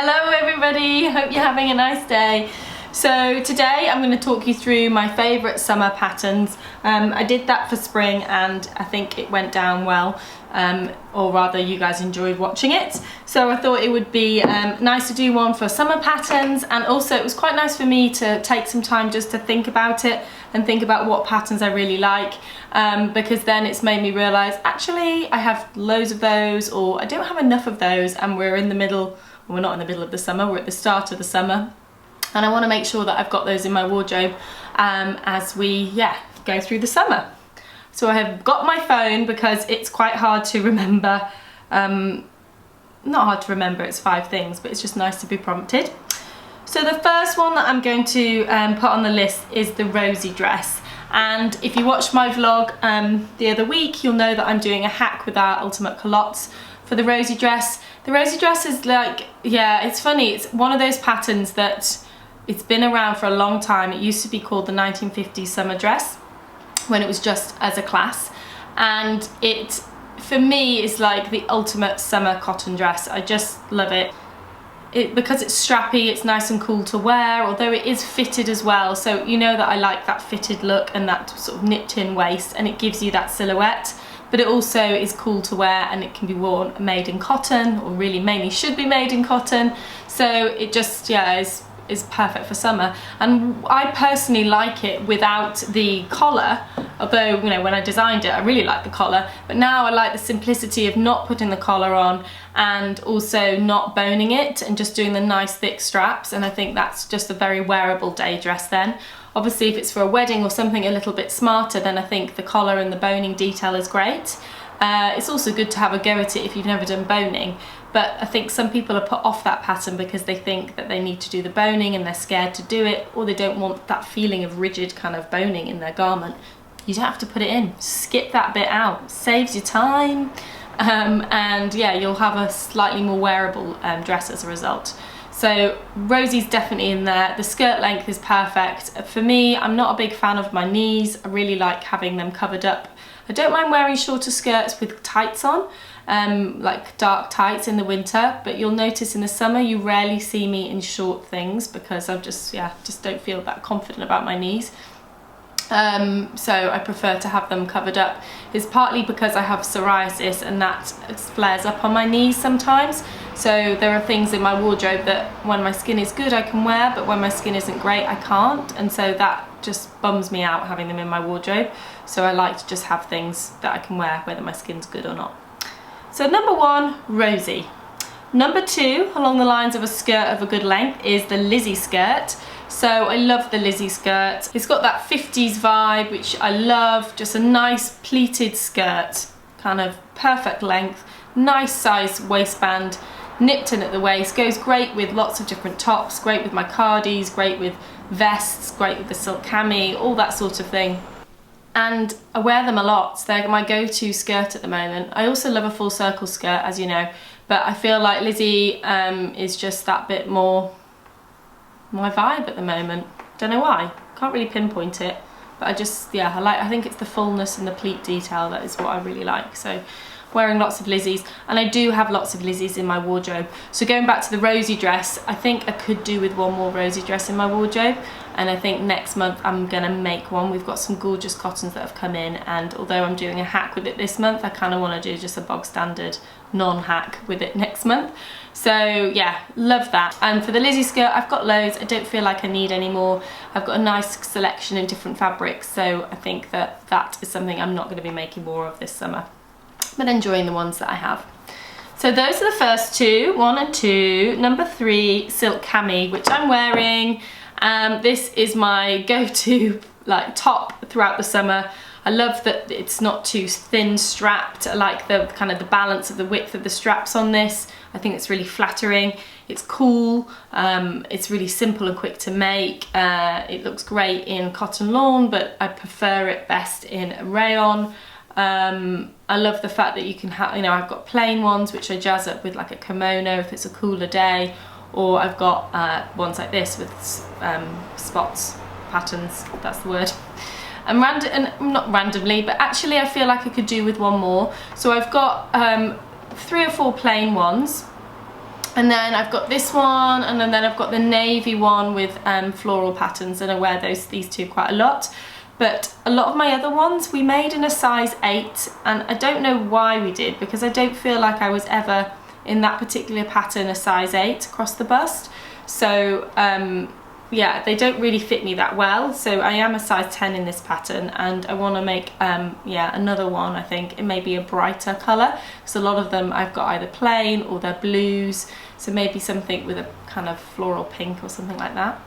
Hello everybody, hope you're having a nice day. So today I'm going to talk you through my favourite summer patterns. I did that for spring and I think it went down well, or rather you guys enjoyed watching it. So I thought it would be nice to do one for summer patterns, and also it was quite nice for me to take some time just to think about it and think about what patterns I really like, because then it's made me realise actually I have loads of those, or I don't have enough of those, and we're in the middle, well, we're not in the middle of the summer, we're at the start of the summer. And I want to make sure that I've got those in my wardrobe as we go through the summer. So I have got my phone because it's quite hard to remember, not hard to remember, it's 5 things, but it's just nice to be prompted. So the first one that I'm going to put on the list is the Rosie Dress. And if you watched my vlog the other week, you'll know that I'm doing a hack with our ultimate culottes for the Rosie Dress. The Rosie Dress is like, it's funny, it's one of those patterns that it's been around for a long time. It used to be called the 1950s summer dress when it was just as a class, and it for me is like the ultimate summer cotton dress. I just love it. Because it's strappy, it's nice and cool to wear, although it is fitted as well, so you know that I like that fitted look and that sort of nipped in waist, and it gives you that silhouette, but it also is cool to wear, and it can be worn made in cotton, or really mainly should be made in cotton, so it just is perfect for summer. And I personally like it without the collar, although you know when I designed it I really liked the collar, but now I like the simplicity of not putting the collar on and also not boning it and just doing the nice thick straps, and I think that's just a very wearable day dress then. Obviously if it's for a wedding or something a little bit smarter, then I think the collar and the boning detail is great. It's also good to have a go at it if you've never done boning, but I think some people are put off that pattern because they think that they need to do the boning and they're scared to do it, or they don't want that feeling of rigid kind of boning in their garment. You don't have to put it in, skip that bit out, saves you time, and yeah, you'll have a slightly more wearable dress as a result. So Rosie's definitely in there. The skirt length is perfect. For me, I'm not a big fan of my knees. I really like having them covered up. I don't mind wearing shorter skirts with tights on, like dark tights in the winter, but you'll notice in the summer you rarely see me in short things because I just don't feel that confident about my knees. So I prefer to have them covered up. It's partly because I have psoriasis and that flares up on my knees sometimes. So there are things in my wardrobe that when my skin is good I can wear, but when my skin isn't great I can't, and so that just bums me out having them in my wardrobe. So I like to just have things that I can wear whether my skin's good or not. So number 1, Rosie. Number 2, along the lines of a skirt of a good length, is the Lizzie Skirt. So I love the Lizzie Skirt. It's got that 50s vibe, which I love. Just a nice pleated skirt, kind of perfect length, nice size waistband, nipped in at the waist, goes great with lots of different tops, great with my cardies, great with vests, great with the silk cami, all that sort of thing. And I wear them a lot. They're my go-to skirt at the moment. I also love a full circle skirt, as you know, but I feel like Lizzie is just that bit more my vibe at the moment. Don't know why, can't really pinpoint it, but I think it's the fullness and the pleat detail that is what I really like. So wearing lots of Lizzies, and I do have lots of Lizzies in my wardrobe. So going back to the Rosie Dress, I think I could do with one more Rosie Dress in my wardrobe, and I think next month I'm gonna make one. We've got some gorgeous cottons that have come in, and although I'm doing a hack with it this month, I kind of want to do just a bog standard non-hack with it next month. So yeah, love that. And for the Lizzie skirt, I've got loads. I don't feel like I need any more. I've got a nice selection in different fabrics, so I think that that is something I'm not going to be making more of this summer, but enjoying the ones that I have. So those are the first 2, 1 and 2. Number 3, silk cami, which I'm wearing. This is my go-to like top throughout the summer. I love that it's not too thin strapped. I like the kind of the balance of the width of the straps on this. I think it's really flattering. It's cool. It's really simple and quick to make. It looks great in cotton lawn, but I prefer it best in rayon. I love the fact that you can have, I've got plain ones which I jazz up with like a kimono if it's a cooler day, or I've got ones like this with spots, patterns, that's the word. And not randomly, but actually I feel like I could do with one more. So I've got 3 or 4 plain ones, And then I've got this one, and then I've got the navy one with floral patterns, and I wear these two quite a lot. But a lot of my other ones we made in a size 8, and I don't know why we did, because I don't feel like I was ever in that particular pattern a size 8 across the bust. So yeah, they don't really fit me that well. So I am a size 10 in this pattern, and I want to make yeah, another one. I think it may be a brighter colour, because a lot of them I've got either plain or they're blues, so maybe something with a kind of floral pink or something like that.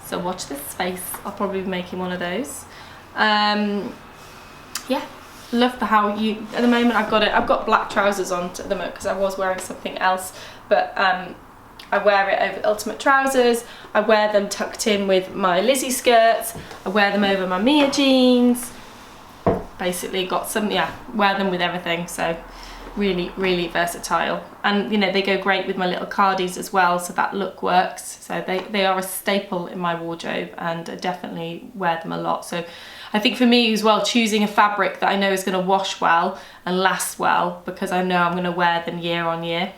So watch this space, I'll probably be making one of those. Yeah, love the how you, at the moment I've got black trousers on at the moment because I was wearing something else, but I wear it over ultimate trousers, I wear them tucked in with my Lizzie skirts, I wear them over my Mia jeans, basically got some, yeah, wear them with everything, so really, really versatile. And you know, they go great with my little cardies as well, so that look works. So they are a staple in my wardrobe, and I definitely wear them a lot. So I think for me as well, choosing a fabric that I know is going to wash well and last well, because I know I'm going to wear them year on year.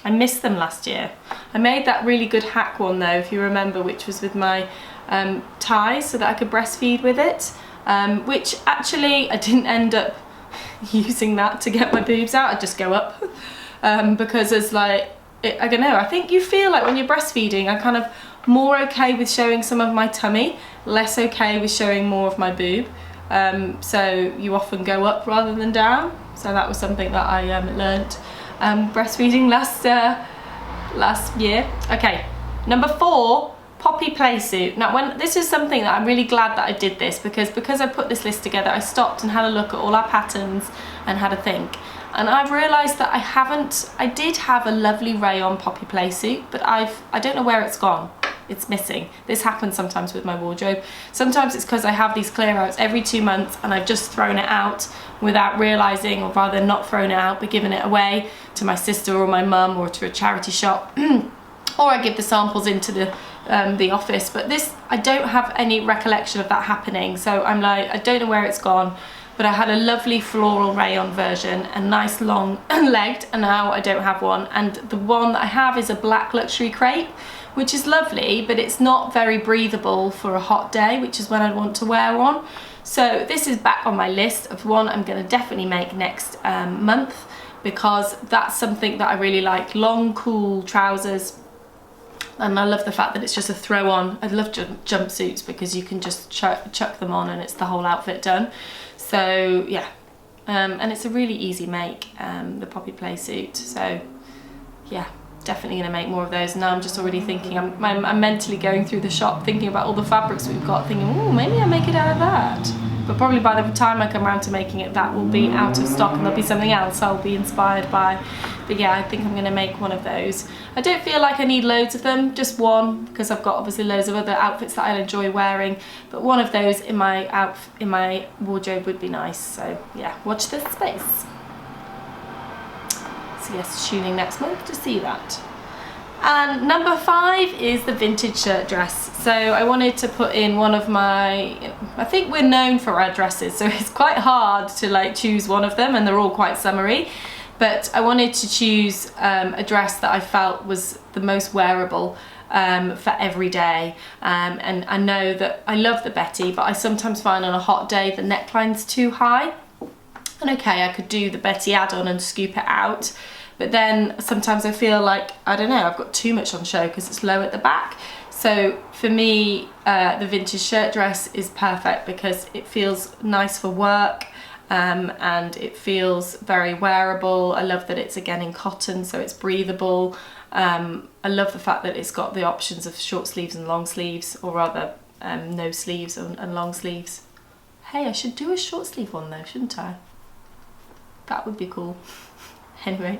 I missed them last year. I made that really good hack one though, if you remember, which was with my ties so that I could breastfeed with it, which actually I didn't end up using that to get my boobs out. I just go up because it's like, I don't know, I think you feel like when you're breastfeeding I'm kind of more okay with showing some of my tummy, less okay with showing more of my boob, so you often go up rather than down. So that was something that I learnt breastfeeding last year. Okay, number 4, poppy playsuit. Now this is something that I'm really glad that I did this, because I put this list together, I stopped and had a look at all our patterns and had a think, and I've realised that I did have a lovely rayon poppy playsuit, but I don't know where it's gone. It's missing. This happens sometimes with my wardrobe. Sometimes it's because I have these clear outs every 2 months and I've just thrown it out without realising, or rather not thrown it out but given it away to my sister or my mum or to a charity shop or I give the samples into the office. But this, I don't have any recollection of that happening, so I'm like, I don't know where it's gone. But I had a lovely floral rayon version, a nice long legged, and now I don't have one. And the one that I have is a black luxury crepe, which is lovely, but it's not very breathable for a hot day, which is when I'd want to wear one. So this is back on my list of one I'm going to definitely make next month, because that's something that I really like. Long, cool trousers. And I love the fact that it's just a throw on. I love jumpsuits because you can just chuck them on and it's the whole outfit done. So yeah, and it's a really easy make, the poppy playsuit. So yeah, definitely gonna make more of those. Now I'm just already thinking, I'm mentally going through the shop thinking about all the fabrics we've got, thinking, oh, maybe I make it out of that. But probably by the time I come around to making it, that will be out of stock and there'll be something else I'll be inspired by. But yeah, I think I'm gonna make one of those. I don't feel like I need loads of them, just one, because I've got obviously loads of other outfits that I enjoy wearing. But one of those in my wardrobe would be nice. So yeah, watch this space. So yes, tuning next month to see that. And number 5 is the vintage shirt dress. So I wanted to put in one of my, I think we're known for our dresses, so it's quite hard to like choose one of them, and they're all quite summery. But I wanted to choose a dress that I felt was the most wearable for every day. And I know that I love the Betty, but I sometimes find on a hot day the neckline's too high. And okay, I could do the Betty add-on and scoop it out, but then sometimes I feel like, I don't know, I've got too much on show because it's low at the back. So for me, the vintage shirt dress is perfect because it feels nice for work, and it feels very wearable. I love that it's again in cotton, so it's breathable. I love the fact that it's got the options of short sleeves and long sleeves, or rather no sleeves and long sleeves. Hey, I should do a short sleeve one though, shouldn't I? That would be cool. Anyway,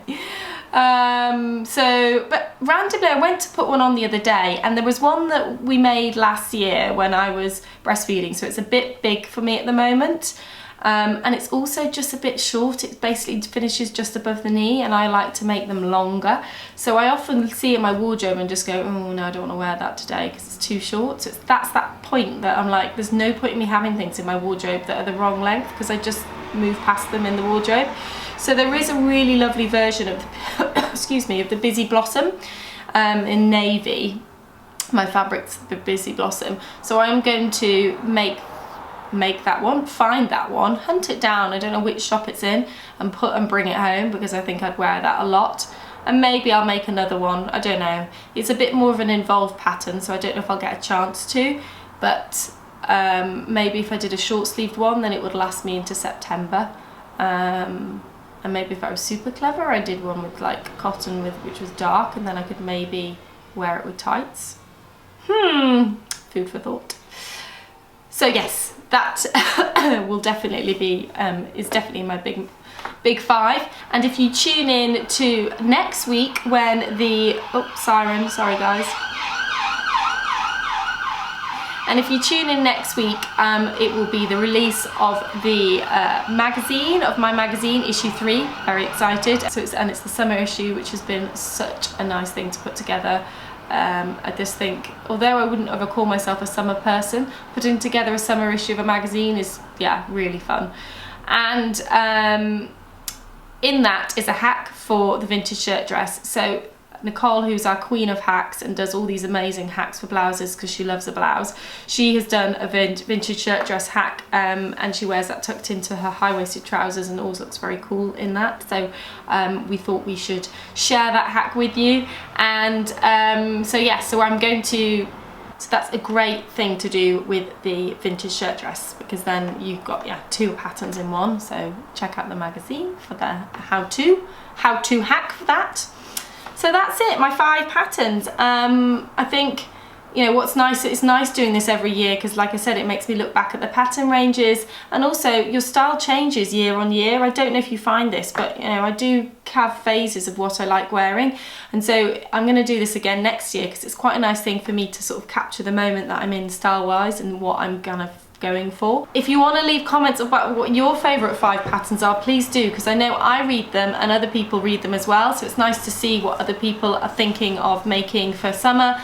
but randomly I went to put one on the other day, and there was one that we made last year when I was breastfeeding, so it's a bit big for me at the moment, and it's also just a bit short. It basically finishes just above the knee, and I like to make them longer, so I often see in my wardrobe and just go, oh no, I don't want to wear that today because it's too short. So that's that point that I'm like, there's no point in me having things in my wardrobe that are the wrong length, because I just move past them in the wardrobe. So there is a really lovely version of the, excuse me, of the Busy Blossom in navy. My fabric's the Busy Blossom. So I'm going to make that one, find that one, hunt it down, I don't know which shop it's in, and bring it home, because I think I'd wear that a lot. And maybe I'll make another one, I don't know. It's a bit more of an involved pattern, so I don't know if I'll get a chance to, but maybe if I did a short sleeved one, then it would last me into September. And maybe if I was super clever, I did one with like cotton which was dark, and then I could maybe wear it with tights. Food for thought. So yes, that will definitely be is definitely my big 5. And if you tune in to next week when the siren, sorry guys. And if you tune in next week, it will be the release of the magazine, of my magazine, issue 3. Very excited. So it's the summer issue, which has been such a nice thing to put together. I just think, although I wouldn't ever call myself a summer person, putting together a summer issue of a magazine is, yeah, really fun. And in that is a hack for the vintage shirt dress. So Nicole, who's our queen of hacks and does all these amazing hacks for blouses because she loves a blouse, she has done a vintage shirt dress hack, and she wears that tucked into her high-waisted trousers and always looks very cool in that. So we thought we should share that hack with you. And so I'm going to, so that's a great thing to do with the vintage shirt dress, because then you've got 2 patterns in one. So check out the magazine for the how-to hack for that. So that's it, my 5 patterns. I think, you know, what's nice, it's nice doing this every year, because like I said, it makes me look back at the pattern ranges, and also your style changes year on year. I don't know if you find this, but you know, I do have phases of what I like wearing, and so I'm going to do this again next year, because it's quite a nice thing for me to sort of capture the moment that I'm in style wise and what I'm gonna going for. If you want to leave comments about what your favourite 5 patterns are, please do, because I know I read them and other people read them as well, so it's nice to see what other people are thinking of making for summer.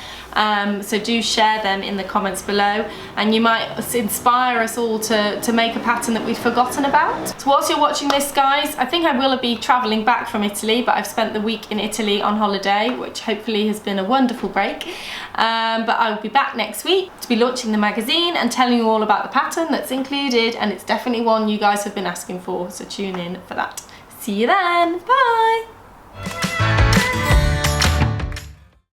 So do share them in the comments below, and you might inspire us all to make a pattern that we've forgotten about. So whilst you're watching this, guys, I think I will be travelling back from Italy, but I've spent the week in Italy on holiday, which hopefully has been a wonderful break. But I will be back next week to be launching the magazine and telling you all about the pattern that's included, and it's definitely one you guys have been asking for, so tune in for that. See you then, bye!